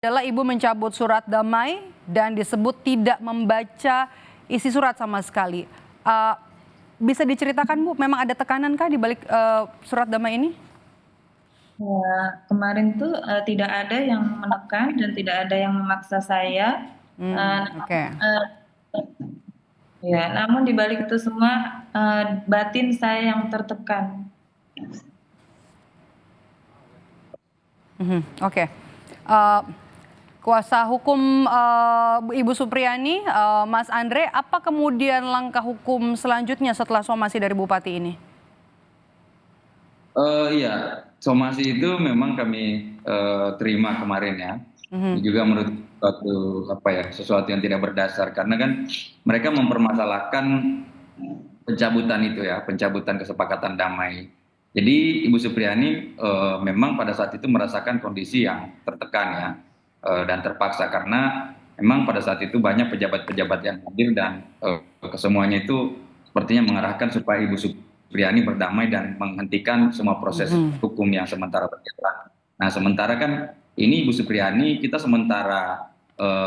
Adalah ibu mencabut surat damai dan disebut tidak membaca isi surat sama sekali. Eh, Bisa diceritakan Bu, memang ada tekanan kah di balik surat damai ini? Ya, kemarin tuh tidak ada yang menekan dan tidak ada yang memaksa saya. Oke. Eh, ya, namun di balik itu semua batin saya yang tertekan. Oke. Eh, Kuasa hukum Ibu Supriyani, Mas Andre, apa kemudian langkah hukum selanjutnya setelah somasi dari Bupati ini? Iya, somasi itu memang kami terima kemarin ya. Ini juga menurut sesuatu yang tidak berdasar karena kan mereka mempermasalahkan pencabutan itu ya, pencabutan kesepakatan damai. Jadi Ibu Supriyani memang pada saat itu merasakan kondisi yang tertekan ya dan terpaksa karena memang pada saat itu banyak pejabat-pejabat yang hadir dan kesemuanya itu sepertinya mengarahkan supaya Ibu Supriyani berdamai dan menghentikan semua proses hukum yang sementara berjalan. Nah, sementara kan ini Ibu Supriyani kita sementara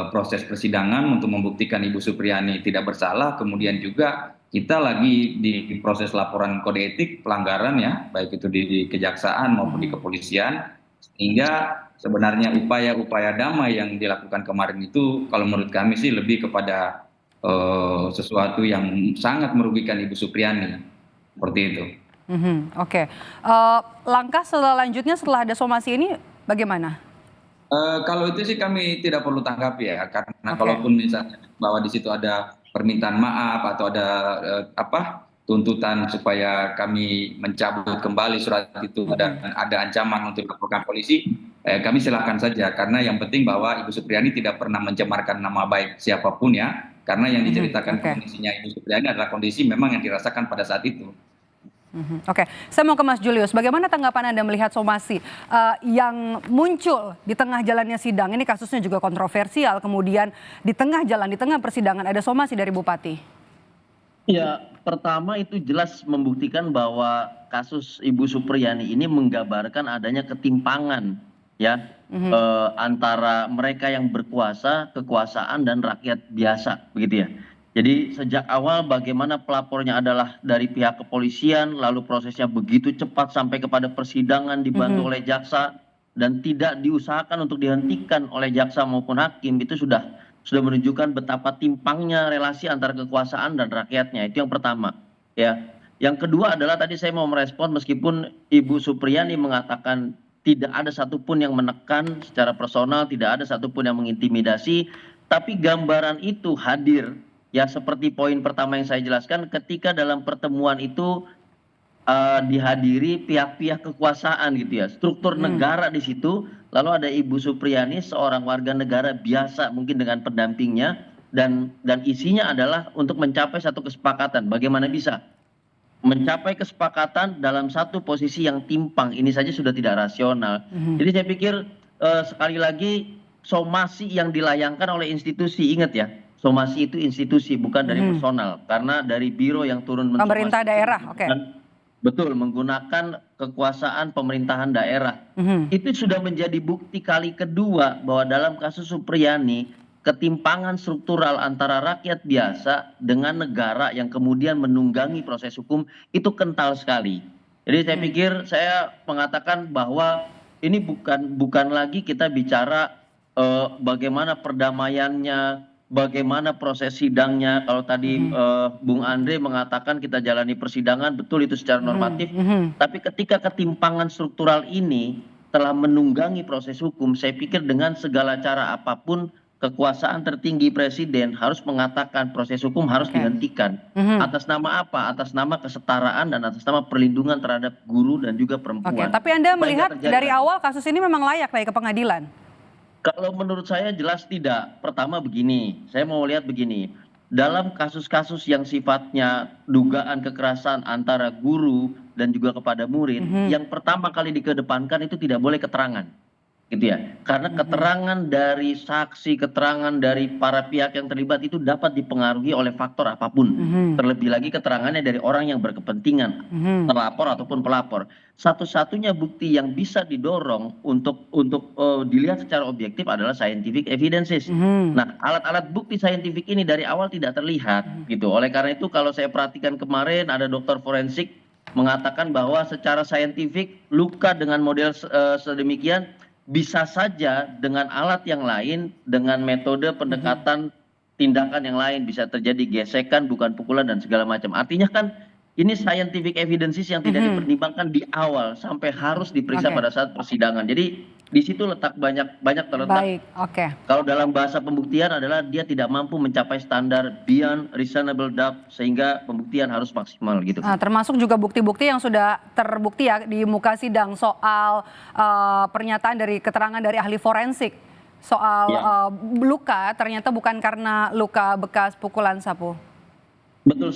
proses persidangan untuk membuktikan Ibu Supriyani tidak bersalah, kemudian juga kita lagi di proses laporan kode etik pelanggaran ya, baik itu di kejaksaan maupun di kepolisian, sehingga sebenarnya upaya-upaya damai yang dilakukan kemarin itu kalau menurut kami sih lebih kepada sesuatu yang sangat merugikan Ibu Supriyani, seperti itu. Oke. Langkah selanjutnya setelah ada somasi ini bagaimana? Kalau itu sih kami tidak perlu tanggapi ya, karena Oke. kalaupun misalnya bahwa di situ ada permintaan maaf atau ada tuntutan supaya kami mencabut kembali surat itu dan ada ancaman untuk dilaporkan polisi, kami silakan saja karena yang penting bahwa Ibu Supriyani tidak pernah mencemarkan nama baik siapapun ya, karena yang diceritakan Oke. kondisinya Ibu Supriyani adalah kondisi memang yang dirasakan pada saat itu. Oke, saya mau ke Mas Julius. Bagaimana tanggapan Anda melihat somasi yang muncul di tengah jalannya sidang? Ini kasusnya juga kontroversial. Kemudian di tengah jalan, di tengah persidangan ada somasi dari Bupati. Ya, pertama itu jelas membuktikan bahwa kasus Ibu Supriyani ini menggambarkan adanya ketimpangan ya antara mereka yang berkuasa, kekuasaan dan rakyat biasa begitu ya. Jadi sejak awal bagaimana pelapornya adalah dari pihak kepolisian, lalu prosesnya begitu cepat sampai kepada persidangan dibantu oleh jaksa dan tidak diusahakan untuk dihentikan oleh jaksa maupun hakim, itu sudah menunjukkan betapa timpangnya relasi antara kekuasaan dan rakyatnya. Itu yang pertama ya. Yang kedua adalah tadi saya mau merespon meskipun Ibu Supriyani mengatakan tidak ada satupun yang menekan secara personal, tidak ada satupun yang mengintimidasi, tapi gambaran itu hadir ya, seperti poin pertama yang saya jelaskan ketika dalam pertemuan itu dihadiri pihak-pihak kekuasaan gitu ya, struktur negara di situ, lalu ada Ibu Supriyani seorang warga negara biasa mungkin dengan pendampingnya dan isinya adalah untuk mencapai satu kesepakatan. Bagaimana bisa mencapai kesepakatan dalam satu posisi yang timpang, ini saja sudah tidak rasional. Jadi saya pikir sekali lagi somasi yang dilayangkan oleh institusi, ingat ya, somasi itu institusi bukan dari personal, karena dari biro yang turun Pemerintah daerah, oke. Betul, menggunakan kekuasaan pemerintahan daerah. Itu sudah menjadi bukti kali kedua bahwa dalam kasus Supriyani, ketimpangan struktural antara rakyat biasa dengan negara yang kemudian menunggangi proses hukum itu kental sekali. Jadi saya pikir saya mengatakan bahwa ini bukan lagi kita bicara bagaimana perdamaiannya, bagaimana proses sidangnya. Kalau tadi Bung Andre mengatakan kita jalani persidangan, betul itu secara normatif. Tapi ketika ketimpangan struktural ini telah menunggangi proses hukum, saya pikir dengan segala cara apapun kekuasaan tertinggi presiden harus mengatakan proses hukum harus dihentikan. Atas nama apa? Atas nama kesetaraan dan atas nama perlindungan terhadap guru dan juga perempuan. Oke, tapi Anda melihat dari awal kasus ini memang layak naik ke pengadilan? Kalau menurut saya jelas tidak. Pertama begini, saya mau lihat begini. Dalam kasus-kasus yang sifatnya dugaan kekerasan antara guru dan juga kepada murid, yang pertama kali dikedepankan itu tidak boleh keterangan. gitu ya. Karena keterangan dari saksi, keterangan dari para pihak yang terlibat itu dapat dipengaruhi oleh faktor apapun. Terlebih lagi keterangannya dari orang yang berkepentingan, terlapor ataupun pelapor. Satu-satunya bukti yang bisa didorong untuk dilihat secara objektif adalah scientific evidences. Nah, alat-alat bukti saintifik ini dari awal tidak terlihat gitu. Oleh karena itu kalau saya perhatikan kemarin ada dokter forensik mengatakan bahwa secara saintifik luka dengan model sedemikian bisa saja dengan alat yang lain, dengan metode pendekatan tindakan yang lain bisa terjadi gesekan, bukan pukulan dan segala macam. Artinya kan ini scientific evidences yang tidak dipertimbangkan di awal sampai harus diperiksa pada saat persidangan. Jadi di situ banyak terletak. Baik, oke. Kalau dalam bahasa pembuktian adalah dia tidak mampu mencapai standar beyond reasonable doubt sehingga pembuktian harus maksimal gitu. Nah, termasuk juga bukti-bukti yang sudah terbukti ya di muka sidang soal pernyataan dari keterangan dari ahli forensik soal luka ternyata bukan karena luka bekas pukulan sapu. Betul